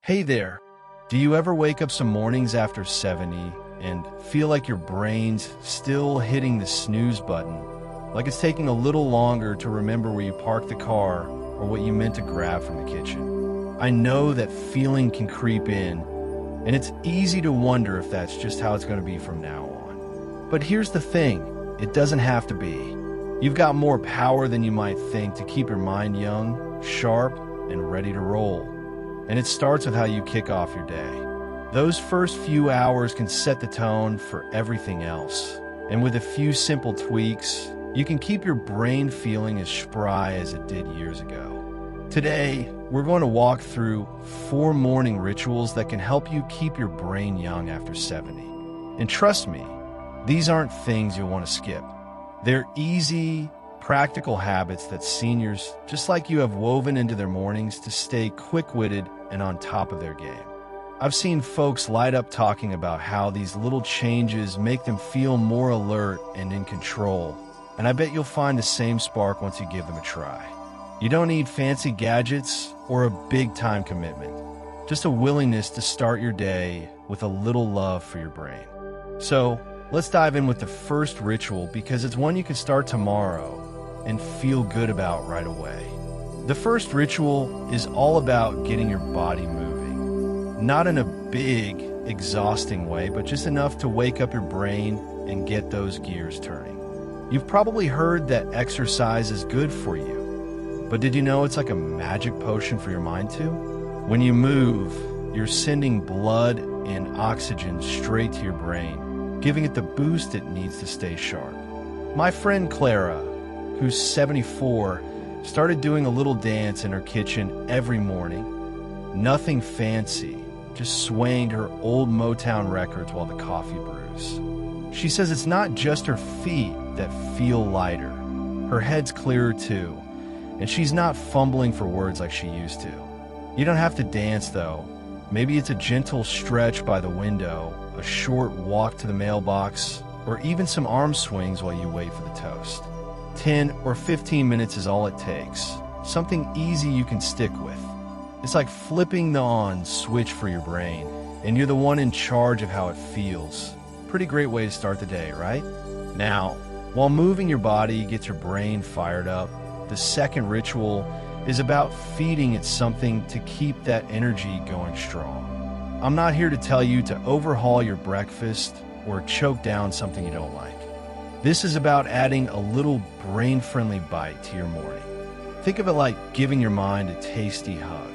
Hey there. Do you ever wake up some mornings after 70 and feel like your brain's still hitting the snooze button? Like it's taking a little longer to remember where you parked the car or what you meant to grab from the kitchen? I know that feeling can creep in, and it's easy to wonder if that's just how it's going to be from now on. But here's the thing, it doesn't have to be. You've got more power than you might think to keep your mind young, sharp, and ready to roll. And it starts with how you kick off your day. Those first few hours can set the tone for everything else. And with a few simple tweaks, you can keep your brain feeling as spry as it did years ago. Today, we're going to walk through 4 morning rituals that can help you keep your brain young after 70. And trust me, these aren't things you'll want to skip. They're easy, practical habits that seniors, just like you, have woven into their mornings to stay quick-witted and on top of their game. I've seen folks light up talking about how these little changes make them feel more alert and in control, and I bet you'll find the same spark once you give them a try. You don't need fancy gadgets or a big time commitment, just a willingness to start your day with a little love for your brain. So, let's dive in with the first ritual because it's one you can start tomorrow and feel good about right away. The first ritual is all about getting your body moving. Not in a big, exhausting way, but just enough to wake up your brain and get those gears turning. You've probably heard that exercise is good for you, but did you know it's like a magic potion for your mind too? When you move, you're sending blood and oxygen straight to your brain, giving it the boost it needs to stay sharp. My friend Clara, who's 74, started doing a little dance in her kitchen every morning. Nothing fancy, just swaying her old Motown records while the coffee brews. She says it's not just her feet that feel lighter. Her head's clearer too, and she's not fumbling for words like she used to. You don't have to dance though. Maybe it's a gentle stretch by the window, a short walk to the mailbox, or even some arm swings while you wait for the toast. 10 or 15 minutes is all it takes. Something easy you can stick with. It's like flipping the on switch for your brain, and you're the one in charge of how it feels. Pretty great way to start the day, right? Now, while moving your body gets your brain fired up, the second ritual is about feeding it something to keep that energy going strong. I'm not here to tell you to overhaul your breakfast or choke down something you don't like. This is about adding a little brain-friendly bite to your morning. Think of it like giving your mind a tasty hug.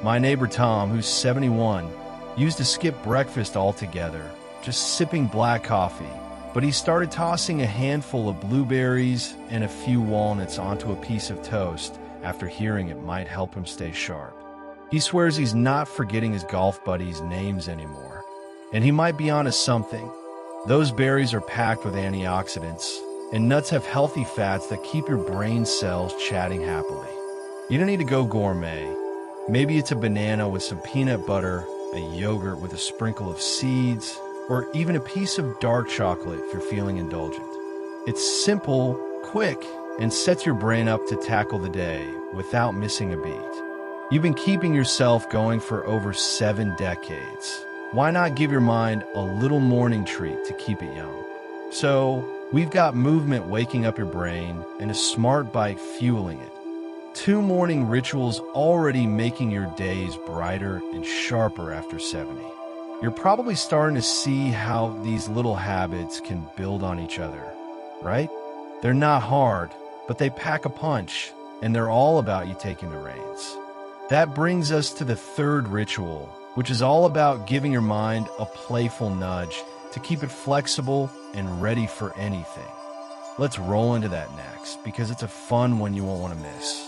My neighbor Tom, who's 71, used to skip breakfast altogether, just sipping black coffee, but he started tossing a handful of blueberries and a few walnuts onto a piece of toast after hearing it might help him stay sharp. He swears he's not forgetting his golf buddies' names anymore, and he might be onto something. Those berries are packed with antioxidants, and nuts have healthy fats that keep your brain cells chatting happily. You don't need to go gourmet. Maybe it's a banana with some peanut butter, a yogurt with a sprinkle of seeds, or even a piece of dark chocolate if you're feeling indulgent. It's simple, quick, and sets your brain up to tackle the day without missing a beat. You've been keeping yourself going for over 7 decades. Why not give your mind a little morning treat to keep it young? So, we've got movement waking up your brain and a smart bite fueling it. 2 morning rituals already making your days brighter and sharper after 70. You're probably starting to see how these little habits can build on each other, right? They're not hard, but they pack a punch, and they're all about you taking the reins. That brings us to the third ritual, which is all about giving your mind a playful nudge to keep it flexible and ready for anything. Let's roll into that next, because it's a fun one you won't want to miss.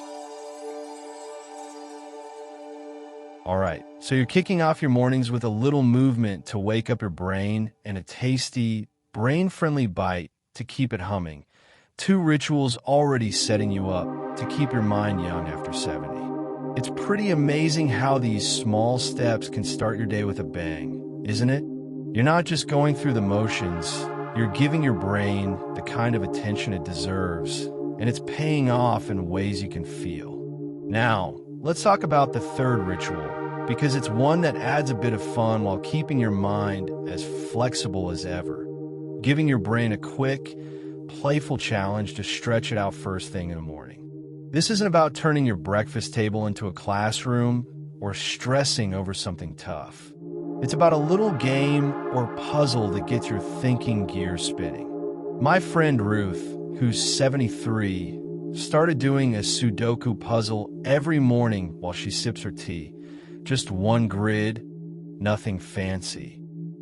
Alright, so you're kicking off your mornings with a little movement to wake up your brain and a tasty, brain-friendly bite to keep it humming. 2 rituals already setting you up to keep your mind young after 70. It's pretty amazing how these small steps can start your day with a bang, isn't it? You're not just going through the motions, you're giving your brain the kind of attention it deserves, and it's paying off in ways you can feel. Now, let's talk about the third ritual, because it's one that adds a bit of fun while keeping your mind as flexible as ever, giving your brain a quick, playful challenge to stretch it out first thing in the morning. This isn't about turning your breakfast table into a classroom or stressing over something tough. It's about a little game or puzzle that gets your thinking gears spinning. My friend Ruth, who's 73, started doing a Sudoku puzzle every morning while she sips her tea. Just one grid, nothing fancy.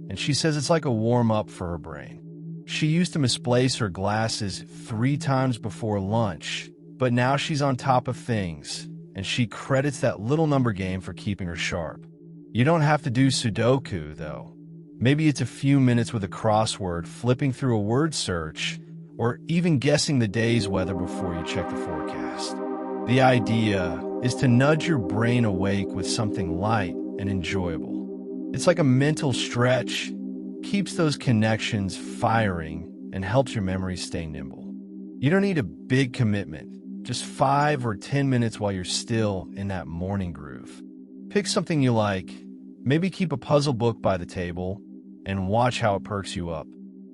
And she says it's like a warm-up for her brain. She used to misplace her glasses 3 times before lunch, but now she's on top of things, and she credits that little number game for keeping her sharp. You don't have to do Sudoku, though. Maybe it's a few minutes with a crossword, flipping through a word search, or even guessing the day's weather before you check the forecast. The idea is to nudge your brain awake with something light and enjoyable. It's like a mental stretch, keeps those connections firing, and helps your memory stay nimble. You don't need a big commitment, just 5 or 10 minutes while you're still in that morning groove. Pick something you like, maybe keep a puzzle book by the table, and watch how it perks you up.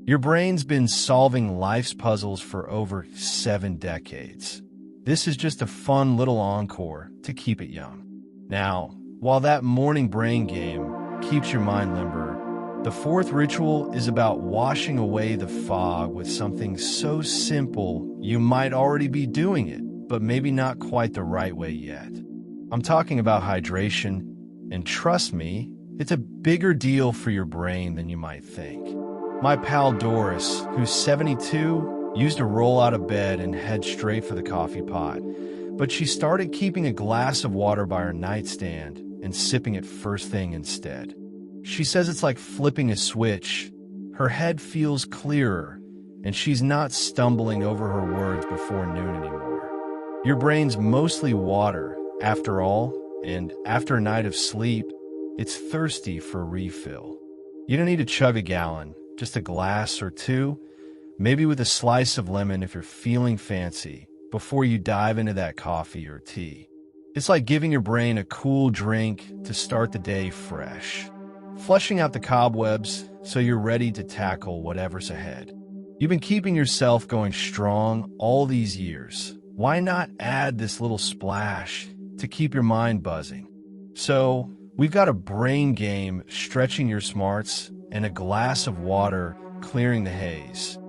Your brain's been solving life's puzzles for over 7 decades. This is just a fun little encore to keep it young. Now, while that morning brain game keeps your mind limber, the 4th ritual is about washing away the fog with something so simple you might already be doing it, but maybe not quite the right way yet. I'm talking about hydration, and trust me, it's a bigger deal for your brain than you might think. My pal Doris, who's 72, used to roll out of bed and head straight for the coffee pot, but she started keeping a glass of water by her nightstand and sipping it first thing instead. She says it's like flipping a switch. Her head feels clearer, and she's not stumbling over her words before noon anymore. Your brain's mostly water, after all, and after a night of sleep, it's thirsty for a refill. You don't need to chug a gallon, just a glass or 2, maybe with a slice of lemon if you're feeling fancy, before you dive into that coffee or tea. It's like giving your brain a cool drink to start the day fresh, flushing out the cobwebs so you're ready to tackle whatever's ahead. You've been keeping yourself going strong all these years. Why not add this little splash to keep your mind buzzing? So, we've got a brain game stretching your smarts and a glass of water clearing the haze.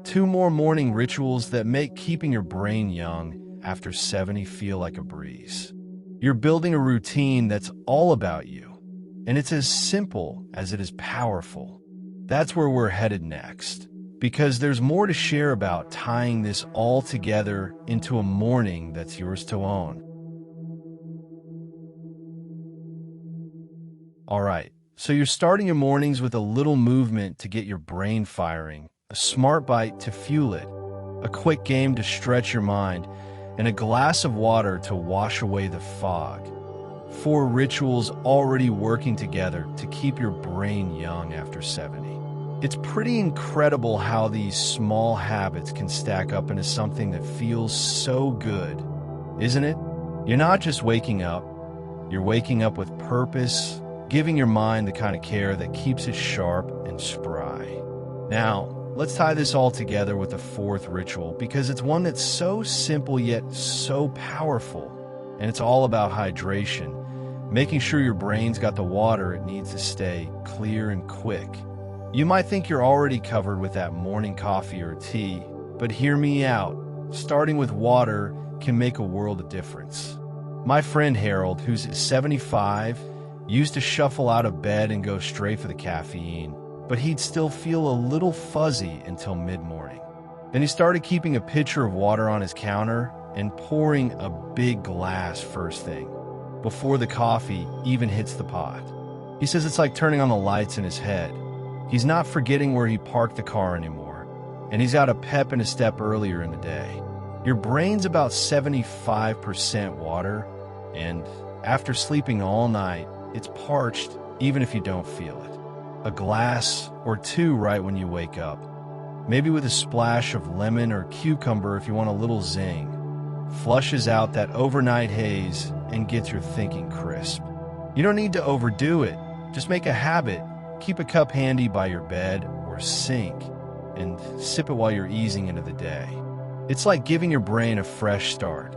2 more morning rituals that make keeping your brain young after 70 feel like a breeze. You're building a routine that's all about you, and it's as simple as it is powerful. That's where we're headed next, because there's more to share about tying this all together into a morning that's yours to own. All right, so you're starting your mornings with a little movement to get your brain firing, a smart bite to fuel it, a quick game to stretch your mind, and a glass of water to wash away the fog. 4 rituals already working together to keep your brain young after 70. It's pretty incredible how these small habits can stack up into something that feels so good, isn't it? You're not just waking up, you're waking up with purpose, giving your mind the kind of care that keeps it sharp and spry. Now, let's tie this all together with the 4th ritual, because it's one that's so simple yet so powerful, and it's all about hydration, making sure your brain's got the water it needs to stay clear and quick. You might think you're already covered with that morning coffee or tea, but hear me out. Starting with water can make a world of difference. My friend Harold, who's 75, used to shuffle out of bed and go straight for the caffeine, but he'd still feel a little fuzzy until mid-morning. Then he started keeping a pitcher of water on his counter and pouring a big glass first thing, before the coffee even hits the pot. He says it's like turning on the lights in his head. He's not forgetting where he parked the car anymore, and he's got a pep and a step earlier in the day. Your brain's about 75% water, and after sleeping all night, it's parched even if you don't feel it. A glass or 2 right when you wake up, maybe with a splash of lemon or cucumber if you want a little zing, flushes out that overnight haze and gets your thinking crisp. You don't need to overdo it. Just make a habit. Keep a cup handy by your bed or sink and sip it while you're easing into the day. It's like giving your brain a fresh start,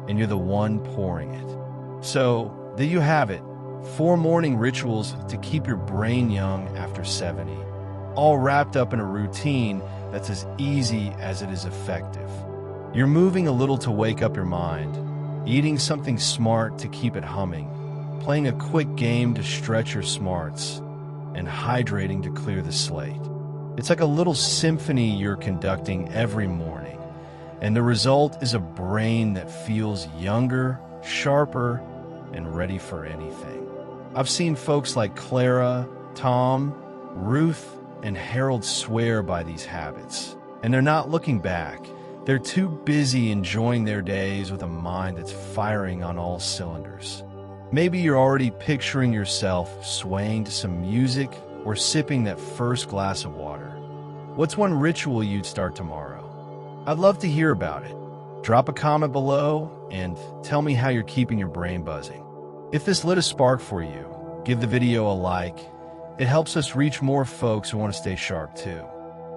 and you're the one pouring it. So, there you have it. 4 morning rituals to keep your brain young after 70, all wrapped up in a routine that's as easy as it is effective. You're moving a little to wake up your mind, eating something smart to keep it humming, playing a quick game to stretch your smarts, and hydrating to clear the slate. It's like a little symphony you're conducting every morning, and the result is a brain that feels younger, sharper, and ready for anything. I've seen folks like Clara, Tom, Ruth, and Harold swear by these habits, and they're not looking back. They're too busy enjoying their days with a mind that's firing on all cylinders. Maybe you're already picturing yourself swaying to some music or sipping that first glass of water. What's one ritual you'd start tomorrow? I'd love to hear about it. Drop a comment below and tell me how you're keeping your brain buzzing. If this lit a spark for you, give the video a like. It helps us reach more folks who want to stay sharp too.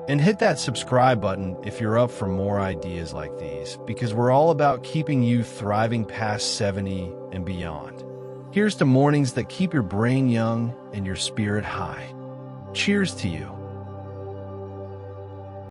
And hit that subscribe button if you're up for more ideas like these, because we're all about keeping you thriving past 70 and beyond. Here's to mornings that keep your brain young and your spirit high. Cheers to you.